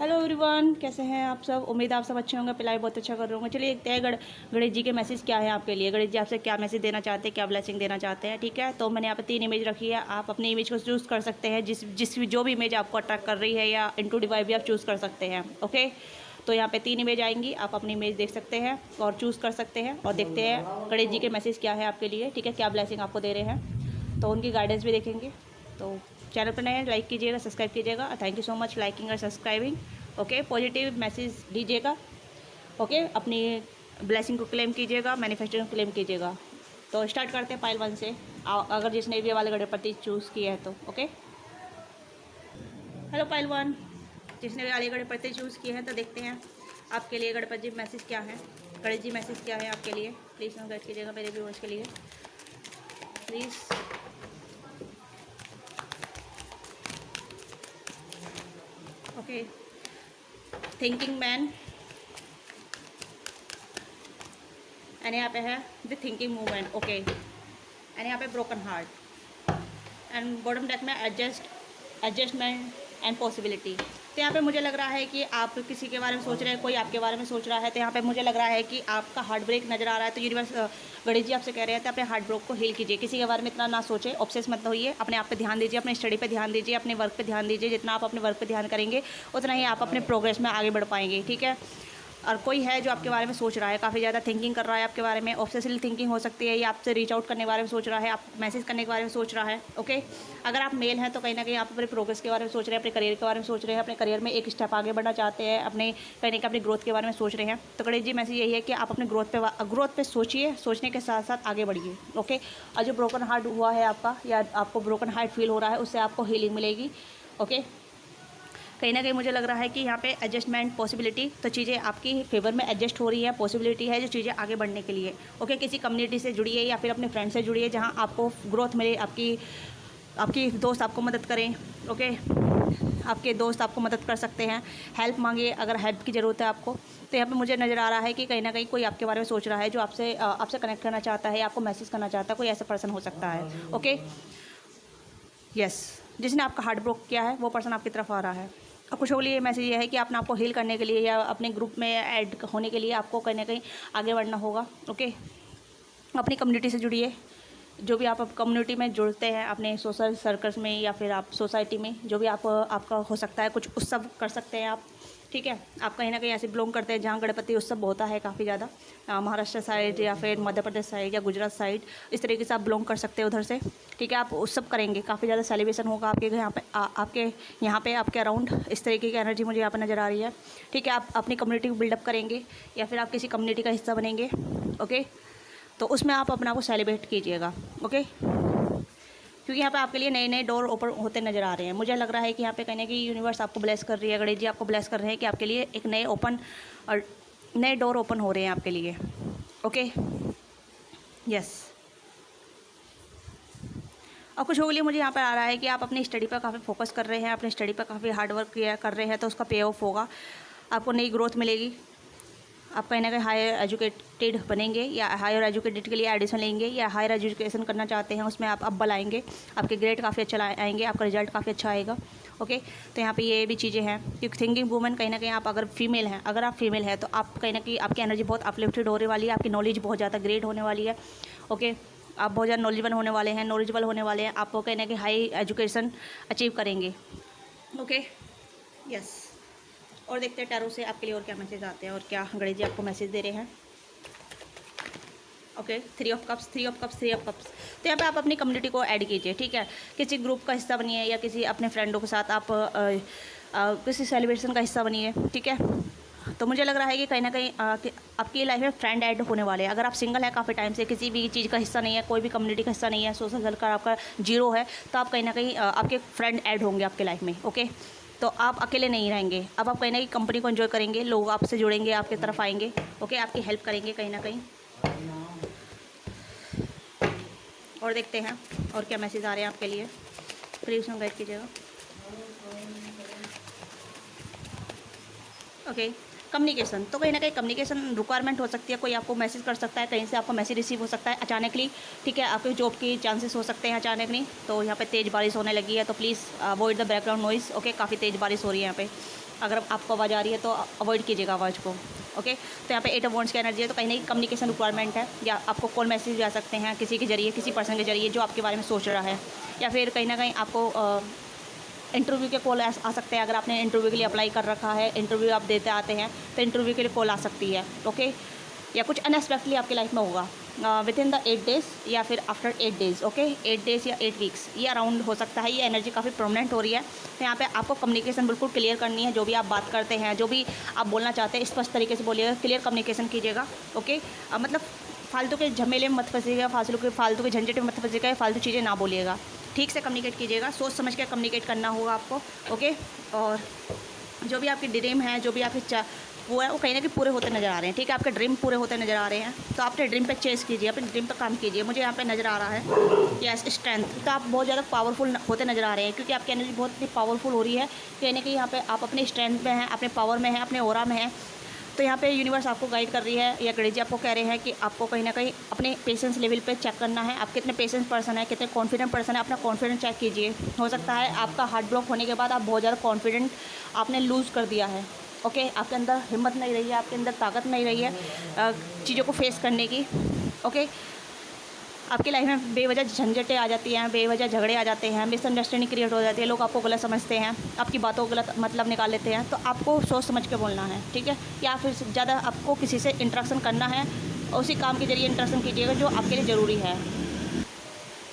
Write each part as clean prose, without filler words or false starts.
Hello everyone, कैसे हैं आप सब। उम्मीद आप सब अच्छे होंगे, पिलाई बहुत अच्छा कर रहे होंगे। चलिए देखते हैं गणेश जी के मैसेज क्या है आपके लिए। गणेश जी आपसे क्या मैसेज देना चाहते हैं, क्या ब्लेसिंग देना चाहते हैं। ठीक है, तो मैंने यहाँ पे 3 इमेज रखी है। आप अपनी इमेज को चूज़ कर सकते हैं, जो भी इमेज आपको अट्रैक्ट कर रही है, या इंटू डिवाइड भी आप चूज़ कर सकते हैं। ओके, तो यहाँ पे 3 इमेज आएंगी, आप अपनी इमेज देख सकते हैं और चूज़ कर सकते हैं। और देखते हैं गणेश जी के मैसेज क्या है आपके लिए। ठीक है, क्या ब्लेसिंग आपको दे रहे हैं, तो उनकी गाइडेंस भी देखेंगे। तो चैनल पर नए हैं, लाइक कीजिएगा, सब्सक्राइब कीजिएगा। Thank you so much liking और सब्सक्राइबिंग। ओके, पॉजिटिव मैसेज दीजिएगा। ओके, अपनी ब्लेसिंग को क्लेम कीजिएगा, मैनिफेस्टेशन को क्लेम कीजिएगा। तो स्टार्ट करते हैं पाइल 1 से, अगर जिसने भी वाले गणपति चूज़ किया है तो। ओके, हेलो पाइल 1, जिसने भी वाले गणपति चूज़ किए हैं तो देखते हैं आपके लिए गणपति जी मैसेज क्या है। गणेश जी मैसेज क्या है आपके लिए, प्लीज़ गाइड कीजिएगा मेरे व्यूअर्स के लिए please. Okay, thinking man, and यहाँ पे है the thinking movement. Okay, and यहाँ पे broken heart, and bottom deck में एडजस्टमेंट एंड पॉसिबिलिटी। तो यहाँ पे मुझे लग रहा है कि आप किसी के बारे में सोच रहे हैं, कोई आपके बारे में सोच रहा है। तो यहाँ पे मुझे लग रहा है कि आपका हार्ट ब्रेक नज़र आ रहा है। तो यूनिवर्स गणेश जी आपसे कह रहे हैं तो अपने हार्ट ब्रेक को हील कीजिए। किसी के बारे में इतना ना सोचें, ऑब्सेस मत होइए, अपने आप पे ध्यान दीजिए, अपने स्टडी पे ध्यान दीजिए, अपने वर्क पे ध्यान दीजिए। जितना आप अपने वर्क पे ध्यान करेंगे उतना ही आप अपने प्रोग्रेस में आगे बढ़ पाएंगे। ठीक है, और कोई है जो आपके बारे में सोच रहा है, काफ़ी ज़्यादा थिंकिंग कर रहा है आपके बारे में। ऑब्सेसिव थिंकिंग हो सकती है, या आपसे रीच आउट करने के बारे में सोच रहा है, आप मैसेज करने के बारे में सोच रहा है। ओके, अगर आप मेल हैं तो कहीं ना कहीं आप अपने प्रोग्रेस के बारे में सोच रहे हैं, अपने करियर के बारे में सोच रहे हैं, अपने करियर में एक स्टेप आगे बढ़ना चाहते हैं, अपने कहीं ना कहीं अपनी ग्रोथ के बारे में सोच रहे हैं। तो गणेश जी मैसेज यही है कि आप अपने ग्रोथ पे सोचिए, सोचने के साथ साथ आगे बढ़िए। ओके, और जो ब्रोकन हार्ट हुआ है आपका, या आपको ब्रोकन हार्ट फील हो रहा है, उससे आपको हीलिंग मिलेगी। ओके, कहीं ना कहीं मुझे लग रहा है कि यहाँ पे एडजस्टमेंट पॉसिबिलिटी, तो चीज़ें आपकी फेवर में एडजस्ट हो रही है, पॉसिबिलिटी है जो चीज़ें आगे बढ़ने के लिए। ओके, किसी कम्युनिटी से जुड़िए या फिर अपने फ्रेंड से जुड़िए जहाँ आपको ग्रोथ मिले, आपकी दोस्त आपको मदद करें। ओके, आपके दोस्त आपको मदद कर सकते हैं, हेल्प मांगिए अगर हेल्प की ज़रूरत है आपको। तो यहाँ पे मुझे नज़र आ रहा है कि कहीं ना कहीं कोई आपके बारे में सोच रहा है, जो आपसे कनेक्ट करना चाहता है, आपको मैसेज करना चाहता है। कोई ऐसा पर्सन हो सकता है। ओके, यस, जिसने आपका हार्ट ब्रोक किया है वो पर्सन आपकी तरफ आ रहा है। और कुछ होली ये मैसेज ये है कि अपने आपको हील करने के लिए या अपने ग्रुप में ऐड होने के लिए आपको कहीं ना कहीं आगे बढ़ना होगा। ओके, अपनी कम्युनिटी से जुड़िए। जो भी आप कम्युनिटी में जुड़ते हैं, अपने सोशल सर्कल्स में या फिर आप सोसाइटी में, जो भी आपका हो सकता है, कुछ उत्सव कर सकते हैं आप। ठीक है, आप कहीं ना कहीं ऐसे बिलोंग करते हैं जहाँ गणपति उत्सव होता है काफ़ी ज़्यादा, महाराष्ट्र साइड या फिर मध्य प्रदेश साइड या गुजरात साइड, इस तरीके से आप बिलोंग कर सकते हैं उधर से। ठीक है, आप उत्सव करेंगे, काफ़ी ज़्यादा सेलिब्रेशन होगा आपके यहाँ पे, आपके यहाँ पे आपके अराउंड। इस तरीके की एनर्जी मुझे यहाँ पर नज़र आ रही है। ठीक है, आप अपनी कम्युनिटी को बिल्डअप करेंगे या फिर आप किसी कम्युनिटी का हिस्सा बनेंगे। ओके, तो उसमें आप अपना को सेलिब्रेट कीजिएगा। ओके, क्योंकि यहाँ पे आपके लिए नए नए डोर ओपन होते नज़र आ रहे हैं। मुझे लग रहा है कि यहाँ पे कहीं ना कहीं यूनिवर्स आपको ब्लेस कर रही है, गणेश जी आपको ब्लेस कर रहे हैं कि आपके लिए एक नए डोर ओपन हो रहे हैं आपके लिए। ओके, यस, और कुछ होगा मुझे यहाँ पर आ रहा है कि आप अपनी स्टडी पर काफ़ी फोकस कर रहे हैं, अपनी स्टडी पर काफ़ी हार्ड वर्क कर रहे हैं, तो उसका पे ऑफ होगा, आपको नई ग्रोथ मिलेगी। आप कहीं ना कहीं हायर एजुकेटेड बनेंगे, या हायर एजुकेटेड के लिए एडिशन लेंगे, या हायर एजुकेशन करना चाहते हैं, उसमें आप अव्वल आएंगे, आपके ग्रेड काफ़ी अच्छा आएंगे, आपका रिजल्ट काफ़ी अच्छा आएगा। ओके, तो यहाँ पे ये भी चीज़ें हैं। क्योंकि थिंकिंग वूमेन कहीं ना कहीं आप अगर फीमेल हैं तो आप कहीं ना कहीं आपकी एनर्जी बहुत अपलिफ्टेड होने वाली है, आपकी नॉलेज बहुत ज़्यादा ग्रेट होने वाली है। ओके, आप बहुत ज़्यादा नॉलेजेबल होने वाले हैं, आपको कहीं ना कहीं हाई एजुकेशन अचीव करेंगे। ओके, यस, और देखते हैं टैरो से आपके लिए और क्या मैसेज आते हैं और क्या गणेश जी आपको मैसेज दे रहे हैं। Okay, 3 of cups. तो यहाँ पे आप अपनी कम्युनिटी को ऐड कीजिए। ठीक है, किसी ग्रुप का हिस्सा बनिए या किसी अपने फ्रेंडों के साथ आप किसी सेलिब्रेशन का हिस्सा बनिए। ठीक है, तो मुझे लग रहा है कि कहीं ना कहीं आपकी लाइफ में फ्रेंड ऐड होने वाले हैं। अगर आप सिंगल हैं काफ़ी टाइम से, किसी भी चीज़ का हिस्सा नहीं है, कोई भी कम्युनिटी का हिस्सा नहीं है, सोशल सर्कल आपका जीरो है, तो आप कहीं ना कहीं आपके फ्रेंड ऐड होंगे आपके लाइफ में। ओके, तो आप अकेले नहीं रहेंगे, अब आप कहीं ना कहीं कंपनी को एंजॉय करेंगे, लोग आपसे जुड़ेंगे, आपकी तरफ आएंगे। ओके, आपकी हेल्प करेंगे कहीं ना कहीं। और देखते हैं और क्या मैसेज आ रहे हैं आपके लिए, प्लीज़ हम गाइड कीजिएगा। ओके, कम्युनिकेशन, तो कहीं ना कहीं कम्युनिकेशन रिक्वायरमेंट हो सकती है। कोई आपको मैसेज कर सकता है, कहीं से आपको मैसेज रिसीव हो सकता है अचानकली। ठीक है, आपके जॉब की चांसेस हो सकते हैं अचानकली। तो यहाँ पे तेज़ बारिश होने लगी है, तो please avoid the background noise. Okay, काफ़ी तेज़ बारिश हो रही है यहाँ पे। अगर आपको आवाज़ आ रही है तो अवॉइड कीजिएगा आवाज़ को। ओके, तो यहाँ पे 8 ऑफ वॉन्ड्स की एनर्जी है, तो कहीं ना कहीं कम्युनिकेशन रिक्वायरमेंट है, या आपको कॉल मैसेज भी आ सकते हैं किसी के जरिए, किसी पर्सन के जरिए जो आपके बारे में सोच रहा है, या फिर कहीं ना कहीं आपको इंटरव्यू के कॉल आ सकते हैं। अगर आपने इंटरव्यू के लिए अप्लाई कर रखा है, इंटरव्यू आप देते आते हैं, तो इंटरव्यू के लिए कॉल आ सकती है। ओके, या कुछ अनएक्सपेक्टली आपकी लाइफ में होगा विद इन द 8 डेज़ या फिर आफ्टर 8 डेज़। ओके, 8 डेज़ या 8 वीक्स, ये अराउंड हो सकता है। ये एनर्जी काफ़ी प्रोमिनेंट हो रही है, तो यहाँ पे आपको कम्युनिकेशन बिल्कुल क्लियर करनी है। जो भी आप बात करते हैं, जो भी आप बोलना चाहते हैं, स्पष्ट तरीके से बोलिएगा, क्लियर कम्युनिकेशन कीजिएगा। ओके, मतलब फालतू के झमेले में मत फंसीएगा, फालतू के झंझट में मत फंसीएगा, फालतू चीज़ें ना बोलिएगा, ठीक से कम्युनिकेट कीजिएगा, सोच समझ के कम्युनिकेट करना होगा आपको। ओके, और जो भी आपकी ड्रीम है, जो भी आपकी वो है, वो कहीं ना कहीं पूरे होते नज़र आ रहे हैं। ठीक है, आपके ड्रीम पूरे होते नज़र आ रहे हैं, तो अपने ड्रीम पे चेस कीजिए, अपने ड्रीम पे काम कीजिए। मुझे यहाँ पे नज़र आ रहा है यस स्ट्रेंथ, तो आप बहुत ज़्यादा पावरफुल होते नज़र आ रहे हैं, क्योंकि आपकी एनर्जी बहुत ही पावरफुल हो रही है। कहीं ना कहीं यहाँ पे आप अपने स्ट्रेंथ में हैं, अपने पावर में हैं, अपने ओरा में हैं। तो यहाँ पे यूनिवर्स आपको गाइड कर रही है, या गणेश जी आपको कह रहे हैं कि आपको कहीं ना कहीं अपने पेशेंस लेवल पे चेक करना है। आप कितने पेशेंस पर्सन है, कितने कॉन्फिडेंट पर्सन है, अपना कॉन्फिडेंस चेक कीजिए। हो सकता है आपका हार्ट ब्लॉक होने के बाद आप बहुत ज़्यादा कॉन्फिडेंट आपने लूज़ कर दिया है। ओके, आपके अंदर हिम्मत नहीं रही है, आपके अंदर ताकत नहीं रही है चीज़ों को फेस करने की। ओके, आपकी लाइफ में बेवजह झंझटें आ जाती हैं, बेवजह झगड़े आ जाते हैं, मिसअंडरस्टैंडिंग क्रिएट हो जाती है, लोग आपको गलत समझते हैं, आपकी बातों को गलत मतलब निकाल लेते हैं। तो आपको सोच समझ के बोलना है, ठीक है, या फिर ज़्यादा आपको किसी से इंटरेक्शन करना है, उसी काम के जरिए इंटरेक्शन कीजिएगा जो आपके लिए ज़रूरी है।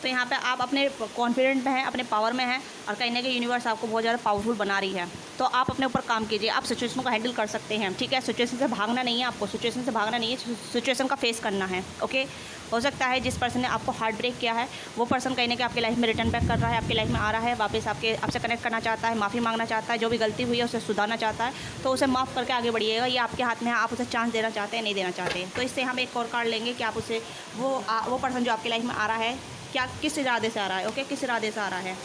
तो यहाँ पे आप अपने कॉन्फिडेंट में हैं, अपने पावर में हैं, और कहीं ना कहीं यूनिवर्स आपको बहुत ज़्यादा पावरफुल बना रही है। तो आप अपने ऊपर काम कीजिए, आप सिचुएशन को हैंडल कर सकते हैं। ठीक है, सिचुएशन से भागना नहीं है, आपको सिचुएशन से भागना नहीं है, सिचुएशन का फेस करना है। ओके, हो सकता है जिस पर्सन ने आपको हार्ट ब्रेक किया है, वो पर्सन कहीं ना कहीं आपकी लाइफ में रिटर्न बैक कर रहा है, आपकी लाइफ में आ रहा है, वापस आपसे कनेक्ट करना चाहता है, माफ़ी मांगना चाहता है, जो भी गलती हुई है उसे सुधारना चाहता है, तो उसे माफ़ करके आगे बढ़िएगा। ये आपके हाथ में है, आप उसे चांस देना चाहते हैं, नहीं देना चाहते। तो इससे हम एक और कार्ड लेंगे कि आप उसे वो पर्सन जो आपकी लाइफ में आ रहा है, क्या किस इरादे से आ रहा है। ओके, किस इरादे से आ रहा है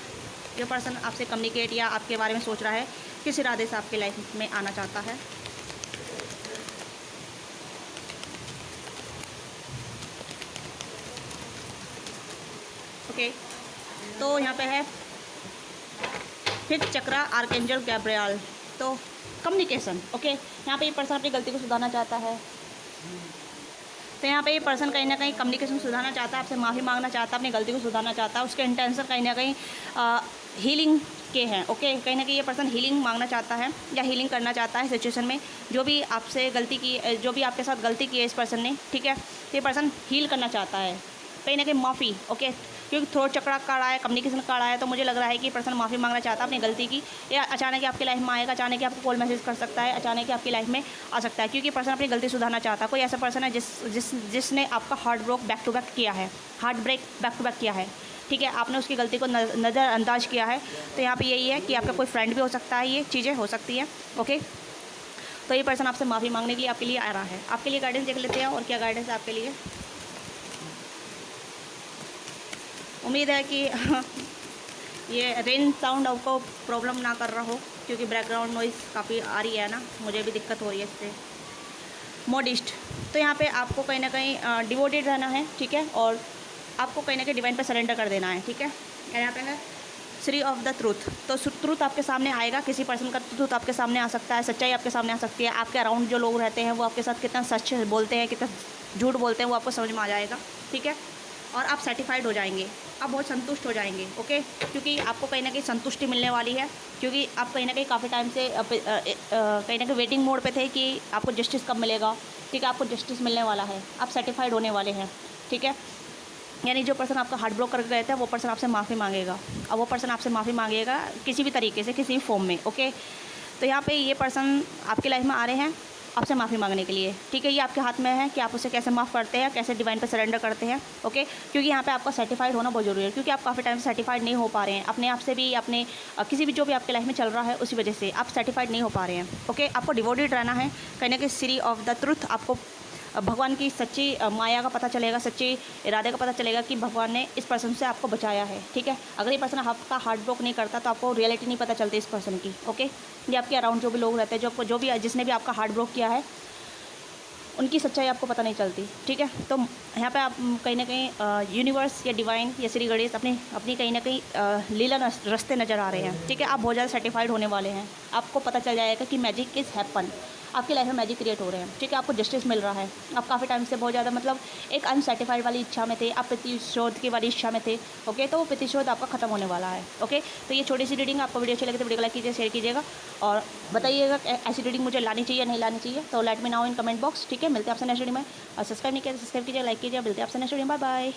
जो पर्सन आपसे कम्युनिकेट या आपके बारे में सोच रहा है, किस इरादे से आपकी लाइफ में आना चाहता है। ओके, तो यहाँ पे है फिर चक्रा आर्कएंजल गैब्रियल, तो कम्युनिकेशन। ओके, यहाँ पे ये पर्सन अपनी गलती को सुधारना चाहता है, तो यहाँ पे ये पर्सन कहीं ना कहीं कम्युनिकेशन सुधारना चाहता है, आपसे माफ़ी मांगना चाहता है, अपनी गलती को सुधारना चाहता है। उसके इंटेंशन कहीं ना कहीं हीलिंग के हैं। ओके, कहीं ना कहीं ये पर्सन हीलिंग मांगना चाहता है या हीलिंग करना चाहता है सिचुएशन में, जो भी आपसे गलती की, जो भी आपके साथ गलती की है इस पर्सन ने। ठीक है, तो ये पर्सन हील करना चाहता है, कहीं ना कहीं माफ़ी। ओके, क्योंकि थ्रोट चक्रा कार्ड आया, कम्युनिकेशन कार्ड आया, तो मुझे लग रहा है कि पर्सन माफ़ी मांगना चाहता है अपनी गलती की, या अचानक ही आपकी लाइफ में आएगा, अचानक ही आपको कॉल मैसेज कर सकता है, अचानक ही आपकी लाइफ में आ सकता है, क्योंकि पर्सन अपनी गलती सुधारना चाहता है। कोई ऐसा पर्सन है जिसने आपका heart break back to back किया है, heart break back to back किया है। ठीक है, आपने उसकी गलती को नज़रअंदाज किया है। तो यहाँ पे यही है कि आपका कोई फ्रेंड भी हो सकता है, ये चीज़ें हो सकती हैं। ओके, तो ये पर्सन आपसे माफ़ी मांगने के लिए आपके लिए आ रहा है। आपके लिए गाइडेंस देख लेते हैं, और क्या गाइडेंस है आपके लिए। उम्मीद है कि ये रेन साउंड आपको प्रॉब्लम ना कर रहा हो, क्योंकि बैकग्राउंड नॉइज़ काफ़ी आ रही है ना, मुझे भी दिक्कत हो रही है इससे। मॉडिस्ट, तो यहाँ पे आपको कहीं ना कहीं डिवोटेड रहना है। ठीक है, और आपको कहीं ना कहीं डिवाइन पे सरेंडर कर देना है। ठीक है, यहाँ पे है श्री ऑफ द ट्रूथ, तो ट्रूथ आपके सामने आएगा, किसी पर्सन का ट्रूथ आपके सामने आ सकता है, सच्चाई आपके सामने आ सकती है। आपके अराउंड जो लोग रहते हैं वो आपके साथ कितना सच बोलते हैं, कितना झूठ बोलते हैं, वो आपको समझ में आ जाएगा। ठीक है, और आप सर्टिफाइड हो जाएंगे, आप बहुत संतुष्ट हो जाएंगे। ओके, क्योंकि आपको कहीं ना कहीं संतुष्टि मिलने वाली है, क्योंकि आप कहीं ना कहीं काफ़ी टाइम से कहीं ना कहीं वेटिंग मोड पे थे कि आपको जस्टिस कब मिलेगा। ठीक है, आपको जस्टिस मिलने वाला है, आप सर्टिफाइड होने वाले हैं। ठीक है, यानी जो पर्सन आपका हार्ट ब्रेक करके गए थे, वो पर्सन आपसे माफ़ी मांगेगा, और वो पर्सन आपसे माफ़ी मांगेगा किसी भी तरीके से, किसी भी फॉर्म में। ओके, तो यहाँ पे ये पर्सन आपकी लाइफ में आ रहे हैं आपसे माफ़ी मांगने के लिए। ठीक है, ये आपके हाथ में है कि आप उसे कैसे माफ़ करते हैं, कैसे डिवाइन पे सरेंडर करते हैं। ओके, क्योंकि यहाँ पे आपका सर्टिफाइड होना बहुत ज़रूरी है, क्योंकि आप काफ़ी टाइम से सर्टिफाइड नहीं हो पा रहे हैं अपने आप से भी, अपने किसी भी जो भी आपके लाइफ में चल रहा है उसी वजह से आप सर्टिफाइड नहीं हो पा रहे हैं। ओके, आपको डिवोटेड रहना है, कहीं ना कहीं श्री ऑफ द ट्रूथ, आपको भगवान की सच्ची माया का पता चलेगा, सच्ची इरादे का पता चलेगा कि भगवान ने इस पर्सन से आपको बचाया है। ठीक है, अगर ये पर्सन आपका हार्ट ब्रेक नहीं करता तो आपको रियलिटी नहीं पता चलती इस पर्सन की। ओके, ये आपके अराउंड जो भी लोग रहते हैं, जो भी जिसने भी आपका हार्ट ब्रेक किया है, उनकी सच्चाई आपको पता नहीं चलती, ठीक है। तो यहाँ पे आप कहीं ना कहीं यूनिवर्स या डिवाइन या श्री गणेश अपनी अपनी कहीं ना कहीं लीला रास्ते नज़र आ रहे हैं, ठीक है। आप बहुत ज़्यादा सर्टिफाइड होने वाले हैं, आपको पता चल जाएगा कि मैजिक इज़ हैपन, आपकी लाइफ में मैजिक क्रिएट हो रहे हैं, ठीक है। आपको जस्टिस मिल रहा है। आप काफ़ी टाइम से बहुत ज़्यादा मतलब एक अनसेटिस्फाइड वाली इच्छा में थे, आप प्रतिशोध की वाली इच्छा में थे, ओके। तो वो प्रतिशोध आपका खत्म होने वाला है, ओके। तो ये छोटी सी रीडिंग, आपको वीडियो अच्छी लगे तो वीडियो को लाइक कीजिए, शेयर कीजिएगा और बताइएगा ऐसी रीडिंग मुझे लानी चाहिए नहीं लानी चाहिए, तो let me now in comment box, ठीक है। मिलते हैं आपसे नेक्स्ट वीडियो में, और सब्सक्राइब नहीं किया तो सब्सक्राइब कीजिए, लाइक कीजिए। मिलते हैं आपसे नेक्स्ट वीडियो में, बाय बाय।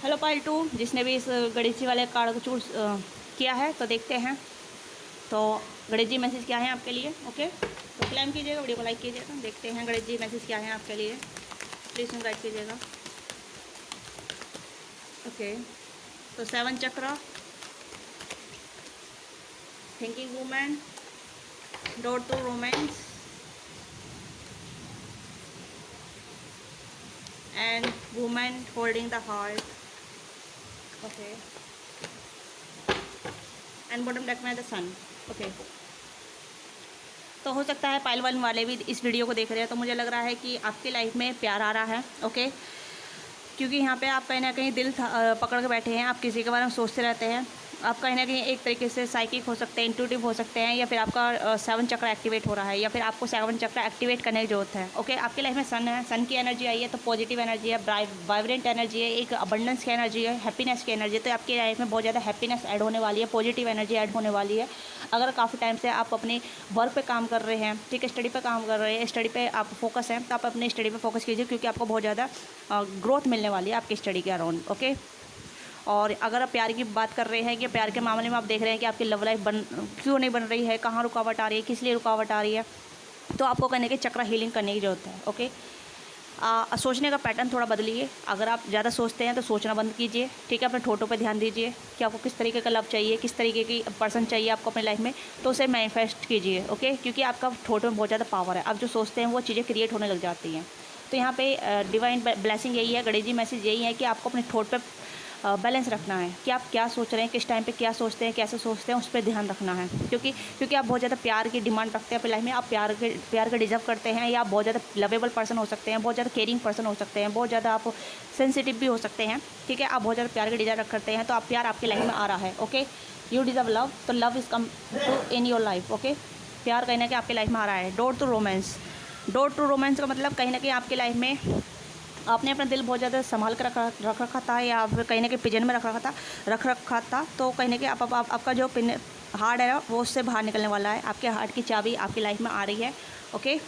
हेलो पाइल 2, जिसने भी इस गणेश जी वाले कार्ड को चूज किया है तो देखते हैं। तो गणेश जी मैसेज क्या है आपके लिए, ओके। तो क्लेम कीजिएगा, वीडियो को लाइक कीजिएगा। देखते हैं गणेश जी मैसेज क्या है आपके लिए, प्लीज़ गाइड कीजिएगा, ओके। तो 7 चक्र, thinking women, door to romance and women holding the heart, okay. And bottom deck में द सन, ओके। तो हो सकता है पाइल 1 वाले भी इस वीडियो को देख रहे हैं, तो मुझे लग रहा है कि आपकी लाइफ में प्यार आ रहा है, ओके। क्योंकि यहाँ पे आप कहीं ना कहीं दिल पकड़ के बैठे हैं, आप किसी के बारे में सोचते रहते हैं। आप कहीं ना कहीं एक तरीके से साइकिक हो सकते हैं, इंट्यूटिव हो सकते हैं, या फिर आपका 7 चक्र एक्टिवेट हो रहा है, या फिर आपको 7 चक्र एक्टिवेट करने की जरूरत है, ओके। आपकी लाइफ में सन है, सन की एनर्जी आई है, तो पॉजिटिव एनर्जी है, वाइब्रेंट एनर्जी है, एक अबंडेंस की एनर्जी है, हैप्पीनेस की एनर्जी है। तो आपकी लाइफ में बहुत ज़्यादा हैप्पीनेस ऐड होने वाली है, पॉजिटिव एनर्जी ऐड होने वाली है। अगर काफ़ी टाइम से आप अपने वर्क पे काम कर रहे हैं, ठीक है, स्टडी पे काम कर रहे हैं, स्टडी पे आप फोकस हैं, तो आप अपनी स्टडी पे फोकस कीजिए, क्योंकि आपको बहुत ज़्यादा ग्रोथ मिलने वाली है आपकी स्टडी के अराउंड, ओके। और अगर आप प्यार की बात कर रहे हैं कि प्यार के मामले में आप देख रहे हैं कि आपकी लव लाइफ क्यों नहीं बन रही है, कहाँ रुकावट आ रही है, किस लिए रुकावट आ रही है, तो आपको करने के चक्र हीलिंग करने की ज़रूरत है, ओके। सोचने का पैटर्न थोड़ा बदलिए। अगर आप ज़्यादा सोचते हैं तो सोचना बंद कीजिए, ठीक है। अपने ठोटों पे ध्यान दीजिए कि आपको किस तरीके का लव चाहिए, किस तरीके की पर्सन चाहिए आपको अपनी लाइफ में, तो उसे मैनिफेस्ट कीजिए, ओके। क्योंकि आपका ठोटों में बहुत ज़्यादा पावर है, आप जो सोचते हैं वो चीज़ें क्रिएट होने लग जाती हैं। तो यहाँ पे डिवाइन ब्लेसिंग यही है, गणेश जी मैसेज यही है कि आपको अपने ठोट पे बैलेंस रखना है कि आप क्या सोच रहे हैं, किस टाइम पे क्या सोचते हैं, कैसे सोचते हैं, उस पर ध्यान रखना है। क्योंकि आप बहुत ज़्यादा प्यार की डिमांड रखते हैं अपनी लाइफ में, आप प्यार का डिजर्व करते हैं, या आप बहुत ज़्यादा लवेबल पर्सन हो सकते हैं, बहुत ज़्यादा केयरिंग पर्सन हो सकते हैं, बहुत ज़्यादा आप सेंसिटिव भी हो सकते हैं, ठीक है। आप बहुत ज़्यादा प्यार का डिजर्व करते हैं, तो आप प्यार आपकी लाइफ में आ रहा है, ओके। यू डिजर्व लव, तो लव इज़ कम टू इन योर लाइफ, ओके। प्यार कहीं ना कहीं आपकी लाइफ में आ रहा है। Door to romance, door to romance का मतलब कहीं ना कहीं आपकी लाइफ में आपने अपना दिल बहुत ज़्यादा संभाल कर रख रखा था, या फिर कहीं ना कहीं पिजन में रख रखा था, तो कहीं ना कहीं आपका जो हार्ट है वो उससे बाहर निकलने वाला है। आपके हार्ट की चाबी आपकी लाइफ में आ रही है, ओके।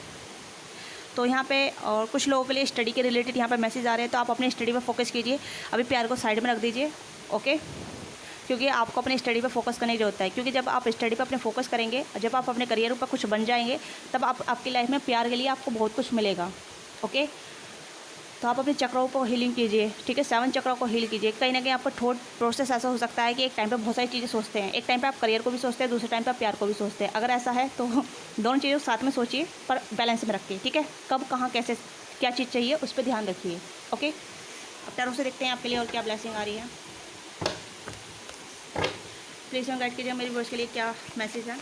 तो यहाँ पे और कुछ लोगों के लिए स्टडी के रिलेटेड यहाँ पे मैसेज आ रहे हैं, तो आप अपनी स्टडी पर फोकस कीजिए, अभी प्यार को साइड में रख दीजिए, ओके। क्योंकि आपको अपनी स्टडी पे फोकस करने की जरूरत है, क्योंकि जब आप स्टडी पे अपने फोकस करेंगे, जब आप अपने करियर पर कुछ बन जाएंगे, तब आपकी लाइफ में प्यार के लिए आपको बहुत कुछ मिलेगा, ओके। तो आप अपने चक्रों को हीलिंग कीजिए, ठीक है। 7 चक्रों को हील कीजिए। कहीं ना कहीं आपका थॉट प्रोसेस ऐसा हो सकता है कि एक टाइम पे बहुत सारी चीज़ें सोचते हैं, एक टाइम पे आप करियर को भी सोचते हैं, दूसरे टाइम पे आप प्यार को भी सोचते हैं। अगर ऐसा है तो दोनों चीज़ों को साथ में सोचिए, पर बैलेंस में रखिए, ठीक है। कब कहाँ कैसे क्या चीज़ चाहिए उस पर ध्यान रखिए, ओके। अब टैरो से देखते हैं आपके लिए और क्या ब्लेसिंग आ रही है। प्लीज़ गाइड कीजिए मेरी व्यूअर्स के लिए क्या मैसेज है।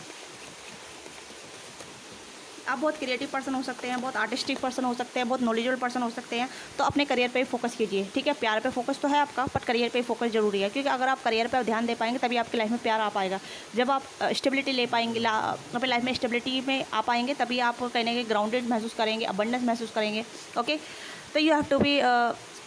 आप बहुत क्रिएटिव पर्सन हो सकते हैं, बहुत आर्टिस्टिक पर्सन हो सकते हैं, बहुत नॉलेजेबल पर्सन हो सकते हैं, तो अपने करियर पे ही फोकस कीजिए, ठीक है। प्यार पे फोकस तो है आपका, बट करियर पे फोकस जरूरी है, क्योंकि अगर आप करियर पे ध्यान दे पाएंगे तभी आपकी लाइफ में प्यार आ पाएगा। जब आप स्टेबिलिटी ले पाएंगे, अपनी लाइफ में स्टेबिलिटी में आ पाएंगे, तभी आप कहीं ना कहीं ग्राउंडेड महसूस करेंगे, अबंडेंस महसूस करेंगे, ओके। तो you have to be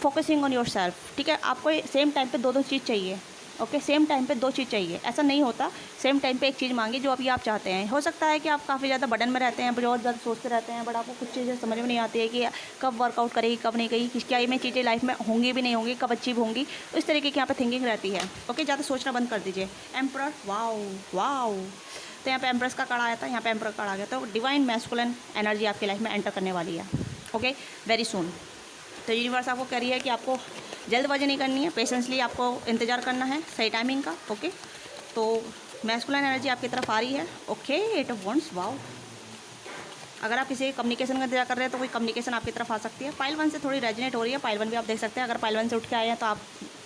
focusing on your सेल्फ, ठीक है। आपको सेम टाइम पर दो चीज़ चाहिए, ओके। सेम टाइम पे 2 चीज़ चाहिए, ऐसा नहीं होता। सेम टाइम पे एक चीज़ मांगी जो अभी आप चाहते हैं। हो सकता है कि आप काफ़ी ज़्यादा बर्डन में रहते हैं, बहुत ज़्यादा सोचते रहते हैं, बट आपको कुछ चीज़ें समझ में नहीं आती है कि कब वर्कआउट करेगी, कब नहीं करेगी, क्या ये चीज़ें लाइफ में होंगी भी नहीं होंगी, कब अचीव होंगी। तो इस तरीके की यहाँ पे थिंकिंग रहती है, ओके। ज़्यादा सोचना बंद कर दीजिए। Emperor, wow wow. तो यहाँ पे एम्प्रेस का कार्ड आया था, यहाँ पे एम्परर कार्ड आ गया। तो डिवाइन मैस्कुलिन एनर्जी आपकी लाइफ में एंटर करने वाली है, ओके, वेरी सून। तो यूनिवर्स आपको कह रही है कि आपको जल्दबाजी नहीं करनी है, पेशेंसली आपको इंतज़ार करना है सही टाइमिंग का, ओके। तो मैस्कुलिन एनर्जी आपकी तरफ आ रही है, ओके। 8 of wands, wow. अगर आप किसी कम्युनिकेशन का इंतजार कर रहे हैं तो कोई कम्युनिकेशन आपकी तरफ आ सकती है। पाइल 1 से थोड़ी रेजोनेट हो रही है, पाइल 1 भी आप देख सकते हैं। अगर पाइल 1 से उठ के आए हैं तो आप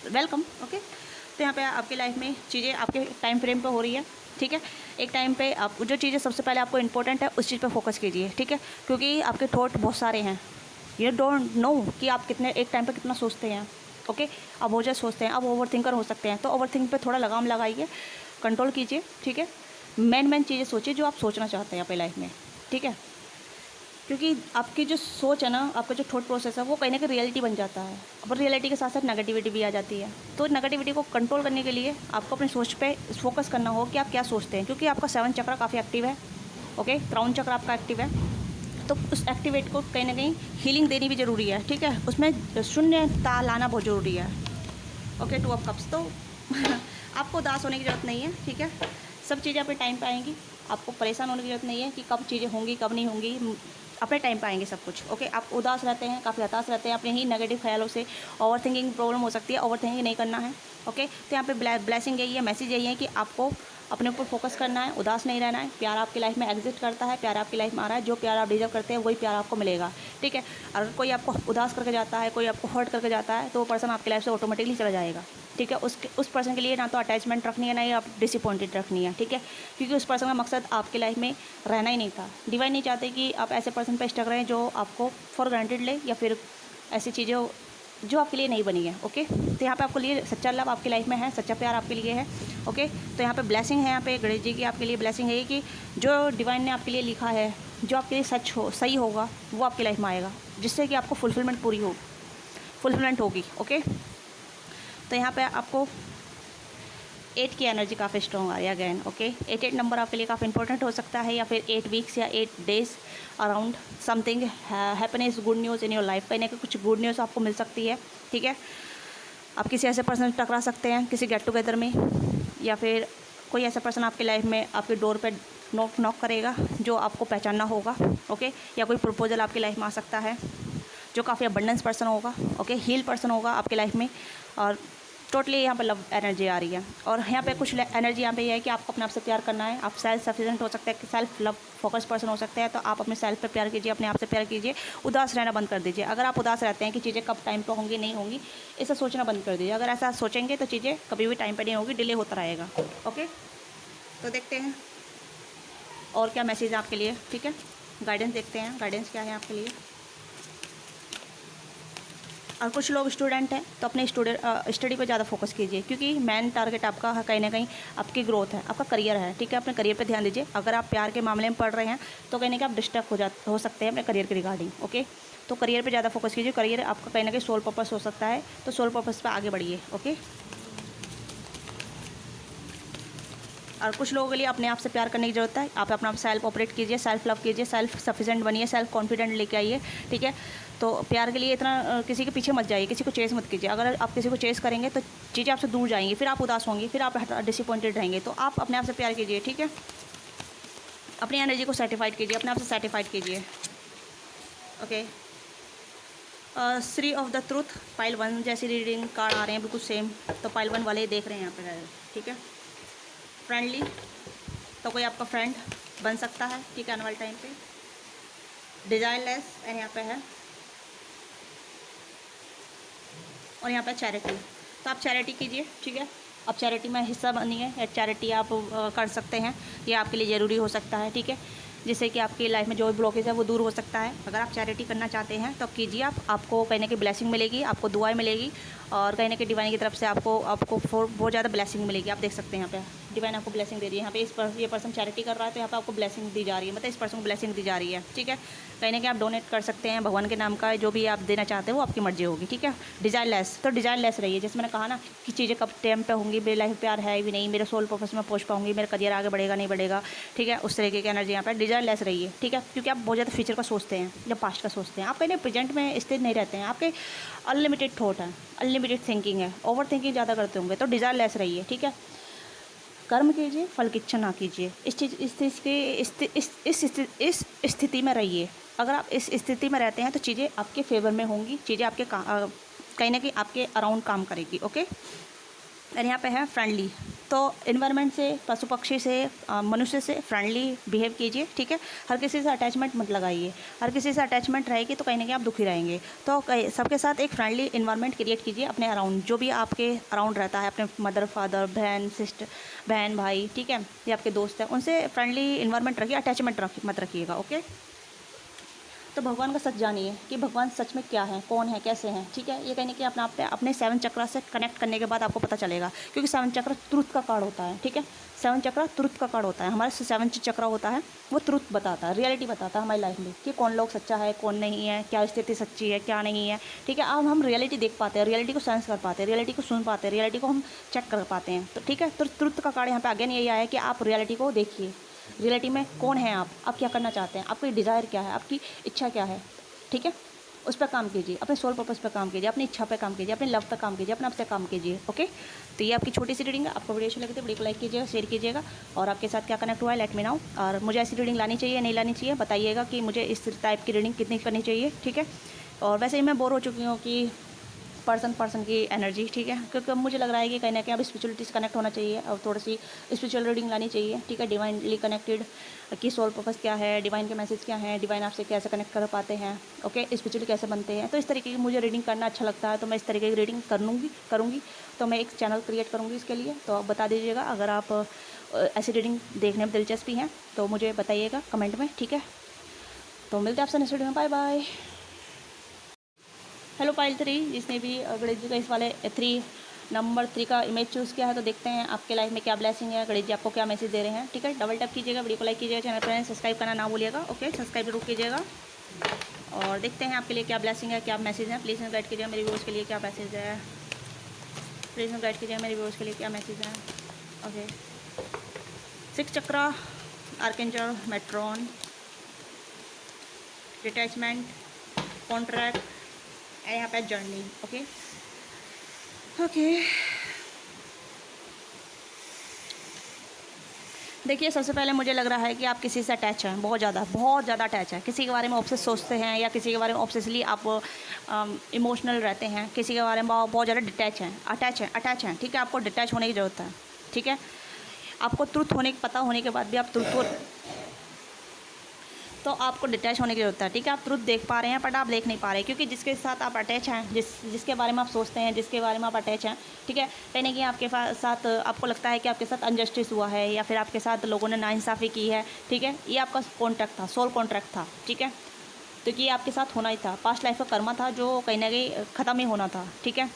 वेलकम, ओके। तो यहाँ पे आपकी लाइफ में चीज़ें आपके टाइम फ्रेम पे हो रही है, ठीक है। एक टाइम पे आप जो चीज़ें सबसे पहले आपको इंपॉर्टेंट है उस चीज़ पे फोकस कीजिए, ठीक है, क्योंकि आपके थॉट बहुत सारे हैं, यू डोंट नो कि आप कितने एक टाइम पे कितना सोचते हैं। ओके, आप बहुत ज़्यादा सोचते हैं, आप ओवर थिंकर हो सकते हैं, तो ओवर थिंक पे थोड़ा लगाम लगाइए, कंट्रोल कीजिए, ठीक है। मेन चीज़ें सोचिए जो आप सोचना चाहते हैं अपनी लाइफ में, ठीक है, क्योंकि आपकी जो सोच है ना, आपका जो थॉट प्रोसेस है वो कहीं ना कहीं रियलिटी बन जाता है, और रियलिटी के साथ साथ नेगेटिविटी भी आ जाती है। तो नेगेटिविटी को कंट्रोल करने के लिए आपको अपनी सोच पे फोकस करना हो कि आप क्या सोचते हैं, क्योंकि आपका 7 चक्र काफ़ी एक्टिव है। ओके, क्राउन चक्र आपका एक्टिव है, तो उस एक्टिवेट को कहीं ना कहीं हीलिंग देनी भी ज़रूरी है, ठीक है, उसमें शून्यता लाना बहुत ज़रूरी है। ओके, 2 ऑफ कप्स, तो आपको उदास होने की ज़रूरत नहीं है, ठीक है, सब चीज़ें अपने टाइम पे आएंगी, आपको परेशान होने की ज़रूरत नहीं है कि कब चीज़ें होंगी कब नहीं होंगी, अपने टाइम पे आएंगे सब कुछ। ओके, आप उदास रहते हैं, काफ़ी हताश रहते हैं अपने ही नेगेटिव ख्यालों से, ओवर थिंकिंग प्रॉब्लम हो सकती है, ओवर थिंकिंग नहीं करना है। ओके, तो यहाँ पे ब्लेसिंग यही है, मैसेज यही है कि आपको अपने ऊपर फोकस करना है, उदास नहीं रहना है। प्यार आपकी लाइफ में एग्जिस्ट करता है, प्यार आपकी लाइफ में आ रहा है, जो प्यार आप डिजर्व करते हैं वही प्यार आपको मिलेगा, ठीक है। अगर कोई आपको उदास करके जाता है, कोई आपको हर्ट करके जाता है, तो वो पर्सन आपकी लाइफ से ऑटोमेटिकली चला जाएगा, ठीक है। उस पर्सन के लिए ना तो अटैचमेंट रखनी है, ना ही आप डिसअपॉइंटेड रखनी है, ठीक है, क्योंकि उस पर्सन का मकसद आपकी लाइफ में रहना ही नहीं था। डिवाइन नहीं चाहते कि आप ऐसे पर्सन पर स्टक रहें जो आपको फॉर ग्रांटेड ले, या फिर ऐसी चीज़ें जो आपके लिए नहीं बनी है। ओके, तो यहाँ पे आपके लिए सच्चा लव आपकी लाइफ में है, सच्चा प्यार आपके लिए है। ओके, तो यहाँ पे ब्लेसिंग है, यहाँ पे गणेश जी की आपके लिए ब्लेसिंग है कि जो डिवाइन ने आपके लिए लिखा है, जो आपके लिए सही होगा वो आपकी लाइफ में आएगा, जिससे कि आपको फुलफिलमेंट होगी। ओके, तो यहाँ पे आपको 8 की एनर्जी काफ़ी स्ट्रॉन्ग आ रही है अगैन। ओके, 8 नंबर आपके लिए काफ़ी इंपॉर्टेंट हो सकता है, या फिर 8 वीक्स या 8 days around something happiness, good news in your life, कहीं ना कहीं कुछ गुड न्यूज़ आपको मिल सकती है, ठीक है। आप किसी ऐसे पर्सन से टकरा सकते हैं किसी गेट टुगेदर में, या फिर कोई ऐसा पर्सन आपकी लाइफ में आपके डोर पे नॉक करेगा जो आपको पहचानना होगा। ओके, या कोई प्रपोजल आपकी लाइफ में आ सकता है जो काफ़ी अबंडेंस पर्सन होगा। ओके, हील पर्सन होगा आपकी लाइफ में, और टोटली यहाँ पे लव एनर्जी आ रही है। और यहाँ पे कुछ एनर्जी यहाँ पे ये है कि आपको अपने आप से प्यार करना है, आप सेल्फ सफिशिएंट हो सकते हैं, सेल्फ लव फोकस पर्सन हो सकते हैं, तो आप अपने सेल्फ पे प्यार कीजिए, अपने आप से प्यार कीजिए, उदास रहना बंद कर दीजिए। अगर आप उदास रहते हैं कि चीज़ें कब टाइम पे होंगी नहीं होंगी, इसे सोचना बंद कर दीजिए। अगर ऐसा सोचेंगे तो चीज़ें कभी भी टाइम पर नहीं होगी, डिले होता रहेगा। ओके, तो देखते हैं और क्या मैसेज है आपके लिए, ठीक है, गाइडेंस देखते हैं, गाइडेंस क्या है आपके लिए। और कुछ लोग स्टूडेंट हैं तो अपने स्टडी पे ज़्यादा फोकस कीजिए, क्योंकि मेन टारगेट आपका कहीं ना कहीं आपकी ग्रोथ है, आपका करियर है, ठीक है, अपने करियर पे ध्यान दीजिए। अगर आप प्यार के मामले में पढ़ रहे हैं तो कहीं ना कहीं आप डिस्टर्ब हो सकते हैं अपने करियर के रिगार्डिंग। ओके, तो करियर पे ज़्यादा फोकस कीजिए, करियर आपका कहीं ना कहीं सोल पर्पस हो सकता है, तो सोल पर्पस पर आगे बढ़िए। ओके, और कुछ लोगों के लिए अपने आप से प्यार करने की ज़रूरत है, आप अपना सेल्फ ऑपरेट कीजिए, सेल्फ लव कीजिए, सेल्फ सफिशिएंट बनिए, सेल्फ कॉन्फिडेंट लेके आइए, ठीक है। तो प्यार के लिए इतना किसी के पीछे मत जाइए, किसी को चेस मत कीजिए। अगर आप किसी को चेस करेंगे तो चीज़ें आपसे दूर जाएंगी, फिर आप उदास होंगे, फिर आप डिसअपॉइंटेड रहेंगे। तो आप अपने आप से प्यार कीजिए, ठीक है, अपनी एनर्जी को सर्टिफाइड कीजिए, अपने आप से सर्टिफाइड कीजिए। Okay, Shri of the truth pile 1 जैसी रीडिंग कार्ड आ रहे हैं बिल्कुल सेम, तो पाइल 1 वाले ही देख रहे हैं यहाँ पे, ठीक है। फ्रेंडली, तो कोई आपका फ्रेंड बन सकता है, ठीक है, आने वाले टाइम पे। डिजायरलेस एंड यहाँ पे है, और यहाँ पे चैरिटी, तो आप चैरिटी कीजिए, ठीक है, आप चैरिटी में हिस्सा बनिए, या चैरिटी आप कर सकते हैं, ये आपके लिए ज़रूरी हो सकता है, ठीक है, जिससे कि आपकी लाइफ में जो भी ब्लॉकेज है वो दूर हो सकता है। अगर आप चैरिटी करना चाहते हैं तो कीजिए, आपको कहीं ना कहीं ब्लेसिंग मिलेगी, आपको दुआएं मिलेगी, और कहीं ना कहीं डिवाइन की तरफ से आपको बहुत ज़्यादा ब्लेसिंग मिलेगी। आप देख सकते हैं यहाँ पे डिवाइन आपको ब्लेसिंग दे रही है। यहाँ पे ये पर्सन चैरिटी कर रहा है, तो यहाँ पे आपको ब्लेसिंग दी जा रही है, मतलब इस पर्सन को ब्लेसिंग दी जा रही है, ठीक है। कहीं ना कहीं आप डोनेट कर सकते हैं भगवान के नाम का, जो भी आप देना चाहते हैं वो आपकी मर्जी होगी, ठीक है। डिजायरलेस, तो डिजायरलेस रहिए, जैसे मैंने कहा ना कि चीज़ें कब टाइम पे होंगी, मेरी लाइफ प्यार है भी नहीं, मेरे सोल पर्पस में पहुँच पाऊंगी, मेरा करियर आगे बढ़ेगा नहीं बढ़ेगा, ठीक है, उस तरीके की एनर्जी यहाँ पर डिजायरलेस रहिए, ठीक है, क्योंकि आप बहुत ज़्यादा फ्यूचर का सोचते हैं या पास्ट का सोचते हैं, आप कहीं प्रेजेंट में स्थिर नहीं रहते हैं, आपके अनलिमिटेड थॉट है, अनलिमिटेड थिंकिंग है, ओवर थिंकिंग ज़्यादा करते होंगे, तो डिजायरलेस रहिए, ठीक है। कर्म कीजिए, फल की इच्छा ना कीजिए, इस स्थिति में रहिए। अगर आप इस स्थिति में रहते हैं तो चीज़ें आपके फेवर में होंगी, चीज़ें आपके कहीं ना कहीं आपके अराउंड काम करेगी। ओके, और यहाँ पे है फ्रेंडली, तो इन्वायरमेंट से, पशु पक्षी से, मनुष्य से फ्रेंडली बिहेव कीजिए, ठीक है। हर किसी से अटैचमेंट मत लगाइए, हर किसी से अटैचमेंट रहेगी तो कहीं ना कहीं आप दुखी रहेंगे। तो सबके साथ एक फ्रेंडली इन्वायरमेंट क्रिएट कीजिए अपने अराउंड, जो भी आपके अराउंड रहता है, अपने मदर फादर, बहन सिस्टर, बहन भाई, ठीक है, ये आपके दोस्त हैं, उनसे फ्रेंडली इन्वायरमेंट रखिए, अटैचमेंट मत रखिएगा, ओके। तो भगवान का सच जानिए कि भगवान सच में क्या है, कौन है, कैसे हैं, ठीक है। ये कहने कि अपने आप पे अपने 7 चक्र से कनेक्ट करने के बाद आपको पता चलेगा, क्योंकि 7 चक्र ट्रुथ का कार्ड होता है, ठीक है। 7 चक्र ट्रुथ का कार्ड होता है, हमारे 7 चक्र होता है, वो ट्रुथ बताता है, रियलिटी बताता है हमारी लाइफ में कि कौन लोग सच्चा है, कौन नहीं है, क्या स्थिति सच्ची है, क्या नहीं है, ठीक है। अब हम रियलिटी देख पाते हैं, रियलिटी को सेंस कर पाते हैं, रियलिटी को सुन पाते हैं, रियलिटी को हम चेक कर पाते हैं, तो ठीक है। तो ट्रुथ का कार्ड यहाँ पे अगेन यही आया है कि आप रियलिटी को देखिए, रियलिटी में कौन है आप क्या करना चाहते हैं, आपकी डिज़ायर क्या है, आपकी इच्छा क्या है, ठीक है। उस पर काम कीजिए, अपने सोल पर्पस पर काम कीजिए, अपनी इच्छा पे काम कीजिए, अपने लव पे काम कीजिए, अपने आप से काम कीजिए, ओके। तो ये आपकी छोटी सी रीडिंग है। आपको वीडियो अच्छी लगी तो वीडियो को लाइक कीजिएगा, शेयर कीजिएगा, और आपके साथ क्या कनेक्ट हुआ है लेट मी नाउ। और मुझे ऐसी रीडिंग लानी चाहिए, नहीं लानी चाहिए, बताइएगा कि मुझे इस टाइप की रीडिंग कितनी करनी चाहिए, ठीक है। और वैसे ही मैं बोर हो चुकी हूँ कि पर्सन की एनर्जी, ठीक है, क्योंकि मुझे लग रहा है कि कहीं ना कहीं अब स्पिरिचुअलिटी से कनेक्ट होना चाहिए और थोड़ी सी स्पिरिचुअल रीडिंग लानी चाहिए, ठीक है। डिवाइनली कनेक्टेड कि सोल पर्पस क्या है, डिवाइन के मैसेज क्या हैं, डिवाइन आपसे कैसे कनेक्ट कर पाते हैं, ओके, स्पिरिचुअली कैसे बनते हैं। तो इस तरीके की मुझे रीडिंग करना अच्छा लगता है, तो मैं इस तरीके की रीडिंग करूँगी। तो मैं एक चैनल क्रिएट करूँगी इसके लिए, तो आप बता दीजिएगा अगर आप ऐसी रीडिंग देखने में दिलचस्पी हैं तो मुझे बताइएगा कमेंट में, ठीक है। तो मिलते हैं आपसे नेक्स्ट वीडियो में, बाय बाय। हेलो पाइल 3, जिसने भी गणेश जी का इस वाले 3 नंबर 3 का इमेज चूज़ किया है, तो देखते हैं आपके लाइफ में क्या ब्लेसिंग है, गणेश जी आपको क्या मैसेज दे रहे हैं, ठीक है। डबल टैप कीजिएगा, वीडियो को लाइक कीजिएगा, चैनल पर सब्सक्राइब करना ना भूलिएगा, ओके, सब्सक्राइब जरूर कीजिएगा। और देखते हैं आपके लिए क्या ब्लेसिंग है, क्या मैसेज है। प्लीज़ में गाइड कीजिएगा मेरे व्यूअर्स के लिए क्या मैसेज है, प्लीज़ में गाइड कीजिएगा मेरे व्यूअर्स के लिए क्या मैसेज है, ओके। 6 चक्रा, आर्केंजल मेट्रॉन, डिटैचमेंट, कॉन्ट्रैक्ट, यहाँ पे जर्नी, ओके। देखिए, सबसे पहले मुझे लग रहा है कि आप किसी से अटैच हैं, बहुत ज़्यादा अटैच है, किसी के बारे में ऑब्सेस सोचते हैं, या किसी के बारे में ऑब्सेसली आप इमोशनल रहते हैं, किसी के बारे में बहुत ज़्यादा अटैच हैं, ठीक है। आपको डिटैच होने की ज़रूरत है, ठीक है। आपको ट्रुथ पता होने के बाद भी आप तो आपको डिटैच होने की ज़रूरत है, ठीक है। आप ट्रुथ देख पा रहे हैं बट आप देख नहीं पा रहे, क्योंकि जिसके साथ आप अटैच हैं, जिसके बारे में आप सोचते हैं, जिसके बारे में आप अटैच हैं, ठीक है, कहीं ना कहीं आपके साथ आपको लगता है कि आपके साथ अनजस्टिस हुआ है, या फिर आपके साथ लोगों ने नाइंसाफ़ी की है, ठीक है। ये आपका कॉन्ट्रैक्ट था, सोल कॉन्ट्रैक्ट था, ठीक है। तो ये आपके साथ होना ही था, पास्ट लाइफ का कर्मा था जो कहीं ना कहीं ख़त्म ही होना था, ठीक है।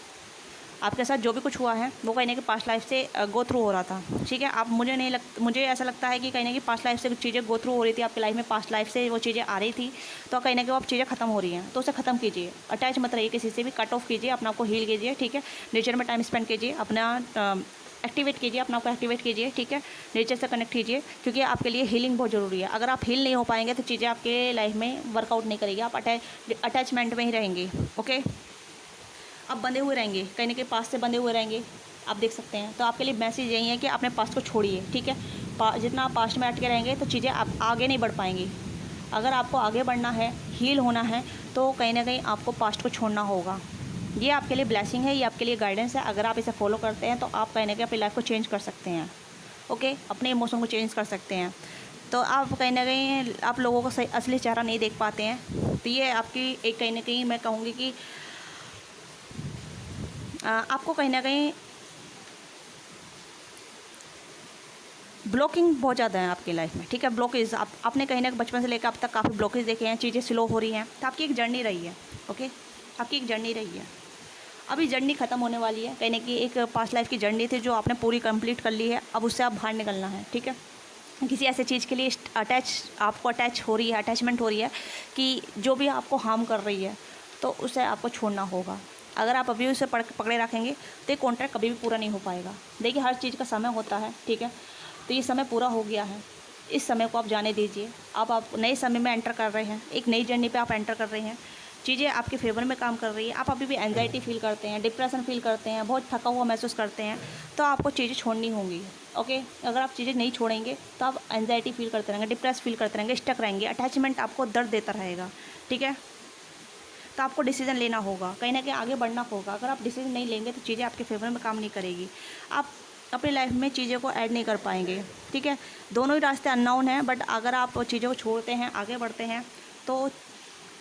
आपके साथ जो भी कुछ हुआ है वो कहीं ना कहीं पास्ट लाइफ से गो थ्रू हो रहा था, ठीक है। आप मुझे ऐसा लगता है कि कहीं ना कहीं पास्ट लाइफ से कुछ चीज़ें गो थ्रू हो रही थी आपकी लाइफ में, पास्ट लाइफ से वो चीज़ें आ रही थी, तो कहीं ना कहीं वो अब चीज़ें ख़त्म हो रही हैं, तो उसे ख़त्म कीजिए, अटैच मत रहिए किसी से भी, कट ऑफ कीजिए, अपने आप को हील कीजिए, ठीक है। नेचर में टाइम स्पेंड कीजिए, अपना एक्टिवेट कीजिए, अपना को एक्टिवेट कीजिए, ठीक है। नेचर से कनेक्ट कीजिए, क्योंकि आपके लिए हीलिंग बहुत ज़रूरी है। अगर आप हील नहीं हो पाएंगे तो चीज़ें आपके लाइफ में वर्कआउट नहीं करेगी, आप अटैचमेंट में ही रहेंगे, ओके। आप बंधे हुए रहेंगे, कहीं ना कहीं पास्ट से बंधे हुए रहेंगे, आप देख सकते हैं। तो आपके लिए मैसेज यही है कि अपने पास्ट को छोड़िए, ठीक है। जितना आप पास्ट में अटके रहेंगे तो चीज़ें आप आगे नहीं बढ़ पाएंगी। अगर आपको आगे बढ़ना है, हील होना है, तो कहीं ना कहीं आपको पास्ट को छोड़ना होगा। ये आपके लिए ब्लेसिंग है, ये आपके लिए गाइडेंस है। अगर आप इसे फॉलो करते हैं तो आप कहीं ना कहीं अपनी लाइफ को चेंज कर सकते हैं, ओके, अपने इमोशन को चेंज कर सकते हैं। तो आप कहीं ना कहीं आप लोगों को सही असली चेहरा नहीं देख पाते हैं, तो ये आपकी एक कहीं ना कहीं मैं कहूँगी कि आपको कहीं ना कहीं ब्लॉकिंग बहुत ज़्यादा है आपकी लाइफ में, ठीक है। ब्लॉकेज आपने कहीं ना बचपन से लेकर अब तक काफ़ी ब्लॉकेज देखे हैं, चीज़ें स्लो हो रही हैं, तो आपकी एक जर्नी रही है, ओके, आपकी एक जर्नी रही है। अभी जर्नी ख़त्म होने वाली है, कहीं ना कहीं एक पास्ट लाइफ की जर्नी थी जो आपने पूरी कंप्लीट कर ली है, अब उससे आप बाहर निकलना है, ठीक है। किसी ऐसे चीज़ के लिए आपको अटैच हो रही है, अटैचमेंट हो रही है कि जो भी आपको हार्म कर रही है, तो उसे आपको छोड़ना होगा। अगर आप अभी उसे पकड़े रखेंगे तो ये कॉन्ट्रैक्ट कभी भी पूरा नहीं हो पाएगा। देखिए, हर चीज़ का समय होता है, ठीक है। तो ये समय पूरा हो गया है, इस समय को आप जाने दीजिए। आप नए समय में एंटर कर रहे हैं, एक नई जर्नी पे आप एंटर कर रहे हैं, चीज़ें आपके फेवर में काम कर रही है। आप अभी भी एंजाइटी फील करते हैं, डिप्रेशन फील करते हैं, बहुत थका हुआ महसूस करते हैं, तो आपको चीज़ें छोड़नी होंगी, ओके। अगर आप चीज़ें नहीं छोड़ेंगे तो आप एंजाइटी फील करते रहेंगे, डिप्रेस फील करते रहेंगे, स्टक रहेंगे, अटैचमेंट आपको दर्द देता रहेगा, ठीक है। तो आपको डिसीजन लेना होगा, कहीं ना कहीं आगे बढ़ना होगा। अगर आप डिसीजन नहीं लेंगे तो चीज़ें आपके फेवर में काम नहीं करेगी। आप अपनी लाइफ में चीज़ों को ऐड नहीं कर पाएंगे, ठीक है। दोनों ही रास्ते अननोन हैं, बट अगर आप चीज़ों को छोड़ते हैं, आगे बढ़ते हैं, तो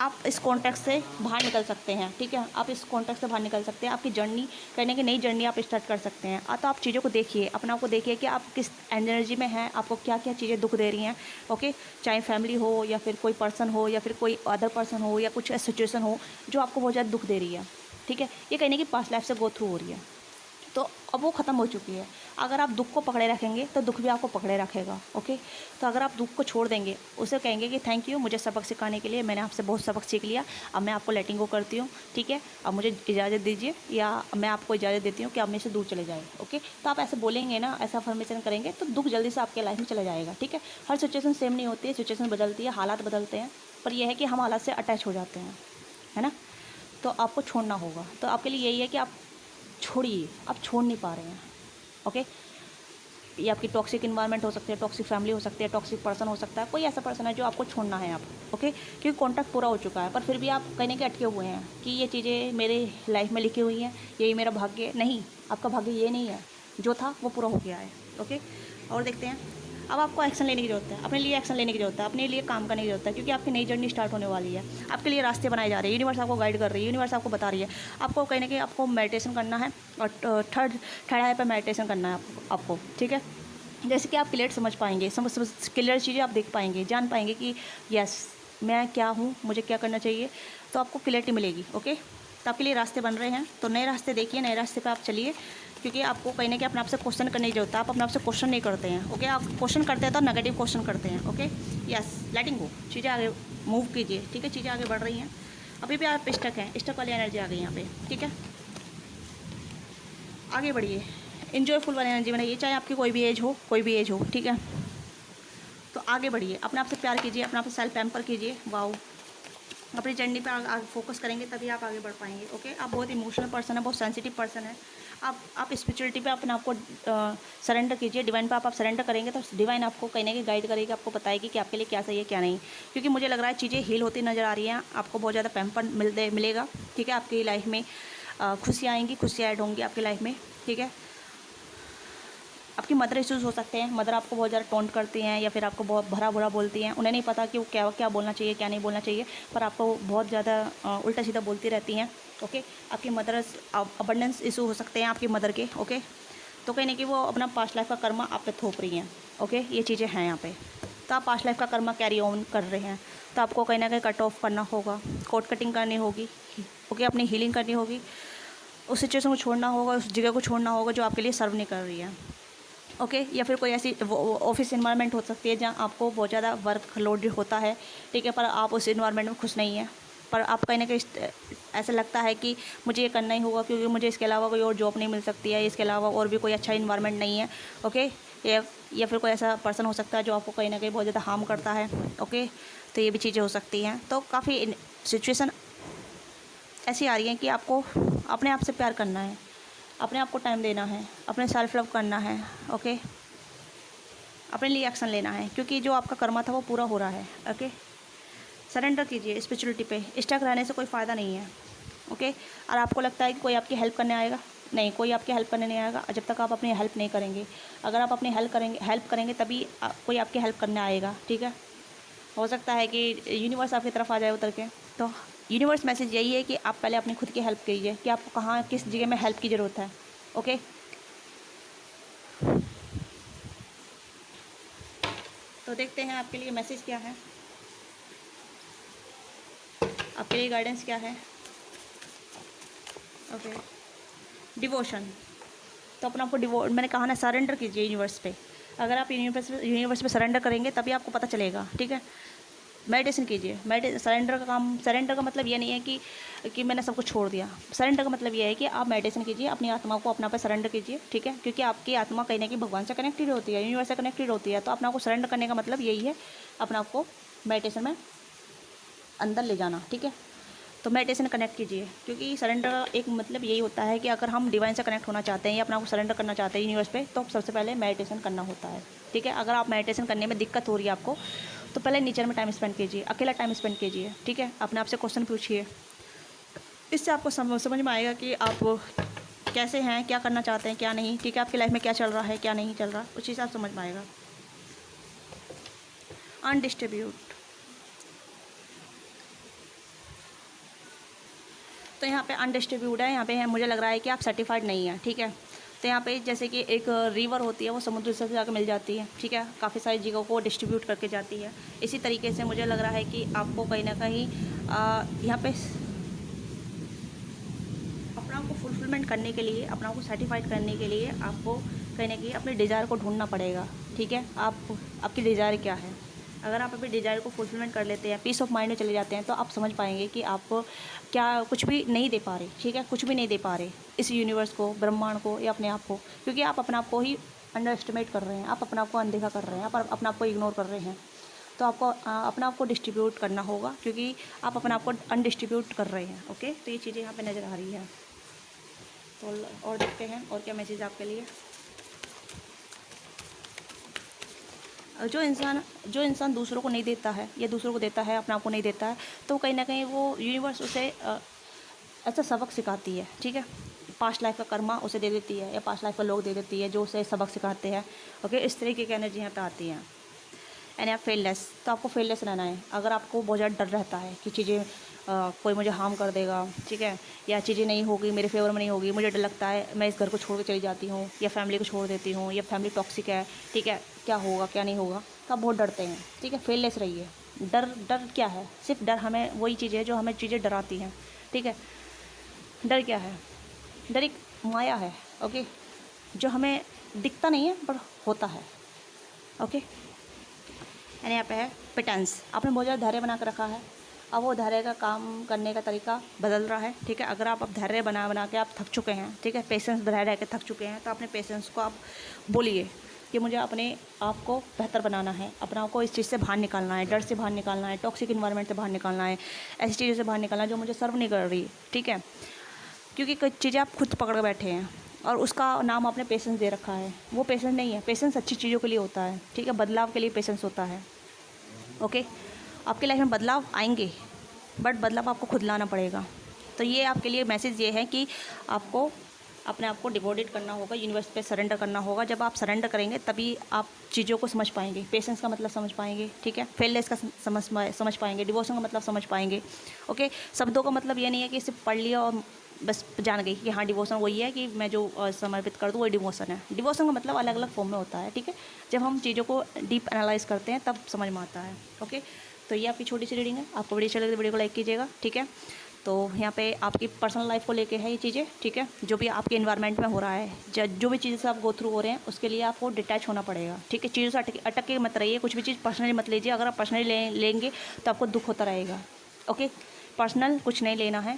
आप इस कॉन्टेक्स्ट से बाहर निकल सकते हैं, ठीक है। आप इस कॉन्टेक्स्ट से बाहर निकल सकते हैं, आपकी जर्नी करने की नई जर्नी आप स्टार्ट कर सकते हैं। तो आप चीज़ों को देखिए, अपने आप को देखिए कि आप किस एनर्जी में हैं, आपको क्या क्या चीज़ें दुख दे रही हैं, ओके। चाहे फैमिली हो या फिर कोई पर्सन हो या फिर कोई अदर पर्सन हो या कुछ सिचुएशन हो जो आपको बहुत ज़्यादा दुख दे रही है, ठीक है। ये कहने की पास्ट लाइफ से गो थ्रू हो रही है, तो अब वो ख़त्म हो चुकी है। अगर आप दुख को पकड़े रखेंगे तो दुख भी आपको पकड़े रखेगा, ओके। तो अगर आप दुख को छोड़ देंगे, उसे कहेंगे कि थैंक यू मुझे सबक सिखाने के लिए, मैंने आपसे बहुत सबक सीख लिया, अब मैं आपको लेटिंग गो करती हूँ, ठीक है। अब मुझे इजाज़त दीजिए, या मैं आपको इजाज़त देती हूँ कि आप मेरे से दूर चले जाए, ओके। तो आप ऐसे बोलेंगे ना, ऐसा अफर्मेशन करेंगे तो दुख जल्दी से आपके लाइफ में चला जाएगा, ठीक है। हर सिचुएशन सेम नहीं होती है, सिचुएशन बदलती है, हालात बदलते हैं, पर यह है कि हम हालात से अटैच हो जाते हैं, है ना। तो आपको छोड़ना होगा। तो आपके लिए यही है कि आप छोड़िए, आप छोड़ नहीं पा रहे हैं, ओके। ये आपकी टॉक्सिक इन्वायरमेंट हो सकती है, टॉक्सिक फैमिली हो सकती है, टॉक्सिक पर्सन हो सकता है, कोई ऐसा पर्सन है जो आपको छोड़ना है आप, ओके। क्योंकि कॉन्टैक्ट पूरा हो चुका है, पर फिर भी आप कहीं ना कहीं अटके हुए हैं कि ये चीज़ें मेरे लाइफ में लिखी हुई हैं, यही मेरा भाग्य नहीं। आपका भाग्य ये नहीं है, जो था वो पूरा हो गया है, ओके। और देखते हैं, अब आपको एक्शन लेने की ज़रूरत है, अपने लिए एक्शन लेने की ज़रूरत है, अपने लिए काम करने की ज़रूरत है, क्योंकि आपकी नई जर्नी स्टार्ट होने वाली है। आपके लिए रास्ते बनाए जा रहे हैं, यूनिवर्स आपको गाइड कर रही है, यूनिवर्स आपको बता रही है। आपको कहीं ना कहीं आपको मेडिटेशन करना है, और थर्ड आई पे मेडिटेशन करना है आपको, ठीक है। जैसे कि आप क्लियर समझ पाएंगे, क्लियर चीज़ें आप देख पाएंगे, जान पाएंगे कि यस मैं क्या हूँ, मुझे क्या करना चाहिए, तो आपको क्लियरिटी मिलेगी, ओके। तो आपके लिए रास्ते बन रहे हैं, तो नए रास्ते देखिए, नए रास्ते पे आप चलिए, क्योंकि आपको कहीं ना कहीं अपने आप से क्वेश्चन करने की जरूरत है। आप अपने आप से क्वेश्चन नहीं करते हैं, ओके। आप क्वेश्चन करते हैं तो नेगेटिव क्वेश्चन करते हैं, ओके। यस, लेटिंग गो, चीज़ें आगे मूव कीजिए, ठीक है। चीज़ें आगे बढ़ रही हैं, अभी भी आप स्टक हैं, स्टक वाली एनर्जी आ गई यहाँ पे, ठीक है। आगे बढ़िए, इन्जॉयफुल वाली एनर्जी बनाइए, चाहे आपकी कोई भी एज हो, कोई भी एज हो, ठीक है। तो आगे बढ़िए, अपने आप से प्यार कीजिए, अपने आप से सेल्फ पैम्पर कीजिए, वाओ। अपनी जर्नी पे आगे फोकस करेंगे तभी आप आगे बढ़ पाएंगे, ओके। आप बहुत इमोशनल पर्सन है, बहुत सेंसिटिव पर्सन है। आप स्पिरिचुअलिटी पे अपने आपको सरेंडर कीजिए, डिवाइन पे आप सरेंडर करेंगे तो डिवाइन आपको कहीं ना कहीं गाइड करेगी, आपको बताएगी कि आपके लिए क्या सही है क्या नहीं। क्योंकि मुझे लग रहा है चीज़ें हील होती नज़र आ रही हैं, आपको बहुत ज़्यादा पैम्पर मिलेगा, ठीक है। आपकी लाइफ में खुशियाँ आएंगी, खुशियाँ ऐड होंगी आपकी लाइफ में, ठीक है। आपकी मदर इश्यूज़ हो सकते हैं, मदर आपको बहुत ज़्यादा टोंट करती हैं या फिर आपको बहुत भरा बुरा बोलती हैं, उन्हें नहीं पता कि वो क्या क्या बोलना चाहिए क्या नहीं बोलना चाहिए, पर आपको बहुत ज़्यादा उल्टा सीधा बोलती रहती हैं, ओके। आपकी मदर अबंडेंस इशू हो सकते हैं आपकी मदर के, ओके। तो कहीं ना कहीं वो अपना पास्ट लाइफ का कर्मा आप पे थोप रही हैं, ओके। ये चीज़ें हैं यहाँ पे, तो आप पास्ट लाइफ का कर्मा कैरी ऑन कर रहे हैं, तो आपको कहीं ना कहीं कट ऑफ करना होगा, कोट कटिंग करनी होगी, ओके। अपनी हीलिंग करनी होगी, उस सिचुएशन को छोड़ना होगा, उस जगह को छोड़ना होगा जो आपके लिए सर्व नहीं कर रही है, ओके। या फिर कोई ऐसी ऑफिस इन्वायरमेंट हो सकती है जहाँ आपको बहुत ज़्यादा वर्क लोड होता है, ठीक है, पर आप उस इन्वायरमेंट में खुश नहीं हैं, पर आप कहीं ना कहीं ऐसा लगता है कि मुझे ये करना ही होगा क्योंकि मुझे इसके अलावा कोई और जॉब नहीं मिल सकती है, इसके अलावा और भी कोई अच्छा इन्वायरमेंट नहीं है, ओके। या फिर कोई ऐसा पर्सन हो सकता है जो आपको कहीं ना कहीं बहुत ज़्यादा हार्म करता है, ओके। तो ये भी चीज़ें हो सकती हैं। तो काफ़ी सिचुएशन ऐसी आ रही हैं कि आपको अपने आप से प्यार करना है, अपने आप को टाइम देना है, अपने सेल्फ लव करना है, ओके। अपने लिए एक्शन लेना है, क्योंकि जो आपका कर्मा था वो पूरा हो रहा है, ओके। सरेंडर कीजिए स्पिरिचुअलिटी पे, स्टक रहने से कोई फ़ायदा नहीं है, ओके। और आपको लगता है कि कोई आपकी हेल्प करने आएगा, नहीं, कोई आपकी हेल्प करने नहीं आएगा जब तक आप अपनी हेल्प नहीं करेंगे। अगर आप अपनी हेल्प करेंगे तभी कोई आपकी हेल्प करने आएगा, ठीक है। हो सकता है कि यूनिवर्स आपकी तरफ आ जाए उतर के, तो यूनिवर्स मैसेज यही है कि आप पहले अपनी खुद की हेल्प कीजिए कि आपको कहाँ किस जगह में हेल्प की ज़रूरत है, ओके। तो देखते हैं आपके लिए मैसेज क्या है, आपके लिए गाइडेंस क्या है, ओके। डिवोशन, तो अपना आपको मैंने कहा ना, सरेंडर कीजिए यूनिवर्स पे। अगर आप यूनिवर्स पे सरेंडर करेंगे तभी आपको पता चलेगा, ठीक है। मेडिटेशन कीजिए, सरेंडर का मतलब ये नहीं है कि मैंने सब कुछ छोड़ दिया। सरेंडर का मतलब ये है कि आप मेडिटेशन कीजिए, अपनी आत्मा को अपना पे सरेंडर कीजिए, ठीक है। क्योंकि आपकी आत्मा कहीं ना कहीं भगवान से कनेक्टेड होती है, यूनिवर्स से कनेक्टेड होती है, तो अपना को सरेंडर करने का मतलब यही है, अपना आपको मेडिटेशन में अंदर ले जाना, ठीक है। तो मेडिटेशन कनेक्ट कीजिए, क्योंकि सरेंडर का एक मतलब यही होता है कि अगर हम डिवाइन से कनेक्ट होना चाहते हैं या अपना को सरेंडर करना चाहते हैं यूनिवर्स पे, तो सबसे पहले मेडिटेशन करना होता है, ठीक है। अगर आप मेडिटेशन करने में दिक्कत हो रही है आपको, तो पहले नेचर में टाइम स्पेंड कीजिए, अकेला टाइम स्पेंड कीजिए, ठीक है। अपने आप से क्वेश्चन पूछिए, इससे आपको समझ में आएगा कि आप कैसे हैं, क्या करना चाहते हैं, क्या नहीं, ठीक है, आपकी लाइफ में क्या चल रहा है, क्या नहीं चल रहा, उस हिसाब से समझ पाएगा। अनडिस्ट्रीब्यूट, तो यहाँ पे अनडिस्ट्रीब्यूट है, यहाँ पे है, मुझे लग रहा है कि आप सर्टिफाइड नहीं है, ठीक है। तो यहाँ पे जैसे कि एक रिवर होती है, वो समुद्र से जाकर मिल जाती है, ठीक है, काफ़ी सारी जगहों को डिस्ट्रीब्यूट करके जाती है। इसी तरीके से मुझे लग रहा है कि आपको कहीं ना कहीं यहाँ पे अपना को फुलफिलमेंट करने के लिए, अपना को सर्टिफाइड करने के लिए आपको कहीं ना कहीं अपने डिज़ायर को ढूंढना पड़ेगा, ठीक है। आपकी डिज़ायर क्या है। अगर आप अपने डिज़ायर को फुलफिलमेंट कर लेते हैं, पीस ऑफ माइंड में चले जाते हैं, तो आप समझ पाएंगे कि आपको क्या कुछ भी नहीं दे पा रहे, ठीक है, कुछ भी नहीं दे पा रहे इस यूनिवर्स को, ब्रह्मांड को या अपने आप को, क्योंकि आप अपने आप को ही अंडर एस्टिमेट कर रहे हैं, आप अपने आप को अनदेखा कर रहे हैं, आप अपने आप को इग्नोर कर रहे हैं। तो आपको अपने आप को डिस्ट्रीब्यूट करना होगा, क्योंकि आप अपने आप को अनडिस्ट्रीब्यूट कर रहे हैं। ओके, तो ये चीज़ें यहाँ पे नज़र आ रही है। तो और देखते हैं और क्या मैसेज आपके लिए। जो इंसान दूसरों को नहीं देता है या दूसरों को देता है, अपने आप को नहीं देता है, तो कहीं ना कहीं वो यूनिवर्स उसे ऐसा सबक सिखाती है, ठीक है। पास्ट लाइफ का कर्मा उसे दे देती है, या पास्ट लाइफ का लोग दे देती है जो उसे सबक सिखाते हैं। ओके, इस तरीके की एनर्जी यहाँ पे आती हैं। एंड आप फेललेस, तो आपको फेललेस रहना है। अगर आपको बहुत ज़्यादा डर रहता है कि चीज़ें कोई मुझे हार्म कर देगा, ठीक है, या चीज़ें नहीं होगी, मेरे फेवर में नहीं होगी, मुझे डर लगता है, मैं इस घर को छोड़ के चली जाती हूँ, या फैमिली को छोड़ देती हूँ, या फैमिली टॉक्सिक है, ठीक है, क्या होगा क्या नहीं होगा, तो आप बहुत डरते हैं, ठीक है। फेललेस रहिए। डर क्या है, सिर्फ डर हमें वही चीज़ है जो हमें चीज़ें डराती हैं, ठीक है। डर क्या है, डर एक माया है, ओके, जो हमें दिखता नहीं है पर होता है। ओके, एंड यहाँ पे है पिटेंस, आपने बहुत ज़्यादा धैर्य बना कर रखा है, अब वो धैर्य का काम करने का तरीका बदल रहा है, ठीक है। अगर आप अब धैर्य बना के आप थक चुके हैं, ठीक है, पेशेंस बनाए रह के थक चुके हैं, तो अपने पेशेंस को आप बोलिए कि मुझे अपने आप को बेहतर बनाना है, अपने आप को इस चीज़ से बाहर निकालना है, डर से बाहर निकालना है, टॉक्सिक इन्वायरमेंट से बाहर निकालना है, ऐसी चीज़ों से बाहर निकालना है जो मुझे सर्व नहीं कर रही, ठीक है। क्योंकि कुछ चीज़ें आप खुद पकड़ बैठे हैं और उसका नाम आपने पेशेंस दे रखा है, वो पेशेंस नहीं है। पेशेंस अच्छी चीज़ों के लिए होता है, ठीक है, बदलाव के लिए पेशेंस होता है। ओके, आपकी लाइफ में बदलाव आएंगे, बट बदलाव आपको खुद लाना पड़ेगा। तो ये आपके लिए मैसेज ये है कि आपको अपने आप को डिवोटेड करना होगा, यूनिवर्स पे सरेंडर करना होगा। जब आप सरेंडर करेंगे तभी आप चीज़ों को समझ पाएंगे, पेशेंस का मतलब समझ पाएंगे, ठीक है, फेललेस का समझ पाएंगे, डिवोशन का मतलब समझ पाएंगे। ओके, शब्दों का मतलब ये नहीं है कि सिर्फ पढ़ लिया और बस जान गई कि हाँ डिवोशन वही है कि मैं जो समर्पित कर दूँ वही डिवोशन है। डिवोशन का मतलब अलग अलग फॉर्म में होता है, ठीक है। जब हम चीज़ों को डीप एनालाइज करते हैं तब समझ में आता है। ओके, तो ये आपकी छोटी सी रीडिंग है। आपको वीडियो अच्छा लगे तो वीडियो को लाइक कीजिएगा, ठीक है। तो यहाँ पे आपकी पर्सनल लाइफ को लेके है ये चीज़ें, ठीक है। जो भी आपके इन्वायरमेंट में हो रहा है, जो भी चीज़ें से आप गो थ्रू हो रहे हैं, उसके लिए आपको डिटैच होना पड़ेगा, ठीक है। चीज़ों से अटक के मत रहिए, कुछ भी चीज़ पर्सनली मत लीजिए। अगर आप पर्सनली लेंगे तो आपको दुख होता रहेगा। ओके, पर्सनल कुछ नहीं लेना है।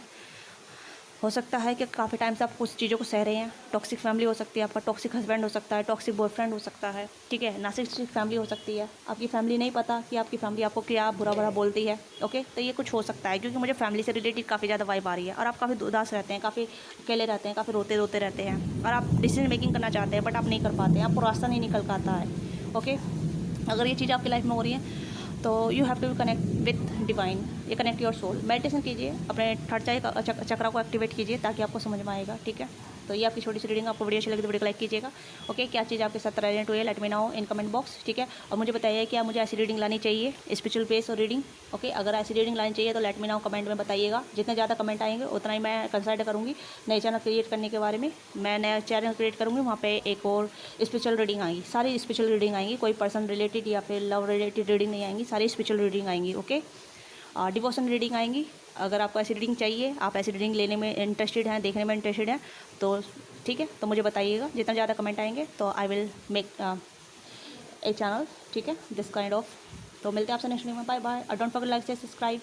हो सकता है कि काफ़ी टाइम से आप कुछ चीज़ों को सह रहे हैं। टॉक्सिक फैमिली हो सकती है, आपका टॉक्सिक हस्बैंड हो सकता है, टॉक्सिक बॉयफ्रेंड हो सकता है, ठीक है, नार्सिसिस्टिक फैमिली हो सकती है। आपकी फैमिली नहीं पता कि आपकी फैमिली आपको क्या बुरा बोलती है। ओके, तो ये कुछ हो सकता है, क्योंकि मुझे फैमिली से रिलेटेड काफ़ी ज़्यादा वाइब आ रही है और आप काफ़ी उदास रहते हैं, काफ़ी अकेले रहते हैं, काफ़ी रोते रहते हैं और आप डिसीजन मेकिंग करना चाहते हैं बट आप नहीं कर पाते हैं, आपको रास्ता नहीं निकल पाता है। ओके, अगर ये चीज़ आपकी लाइफ में हो रही है तो you have to connect with divine, ये कनेक्ट योर सोल। मेडिटेशन कीजिए, अपने थर्ड चक्रा को एक्टिवेट कीजिए ताकि आपको समझ में आएगा, ठीक है। तो ये आपकी छोटी सी रीडिंग, आपको वीडियो अच्छी लगी तो वीडियो को लाइक कीजिएगा। ओके, क्या चीज़ आपके साथ रेलेवेंट हुई है, let me know in comment box, ठीक है। और मुझे बताइए कि मुझे ऐसी रीडिंग लानी चाहिए, स्पिरिचुअल बेस और रीडिंग। ओके, अगर ऐसी रीडिंग लानी चाहिए तो लेट मी नो कमेंट में बताइएगा। जितने ज़्यादा कमेंट आएंगे उतना ही मैं कंसल्ट करूँगी नए चैनल क्रिएट करने के बारे में। मैं नया चैनल क्रिएट करूँगी, वहाँ पे एक और स्पिरिचुअल रीडिंग आएंगी, सारी स्पिरिचुअल रीडिंग आएंगी, कोई पर्सन रिलेटेड या फिर लव रिलेटेड रीडिंग नहीं आएंगी, सारी स्पिरिचुअल रीडिंग आएंगी। ओके, डिवोशन रीडिंग आएंगी। अगर आपको ऐसी रीडिंग चाहिए, आप ऐसी रीडिंग लेने में इंटरेस्टेड हैं, देखने में इंटरेस्टेड हैं, तो ठीक है, तो मुझे बताइएगा। जितना ज़्यादा कमेंट आएंगे तो I will make a channel, ठीक है, दिस काइंड ऑफ। तो मिलते हैं आपसे नेक्स्ट वीडियो में। बाय बाय, और don't forget like share subscribe.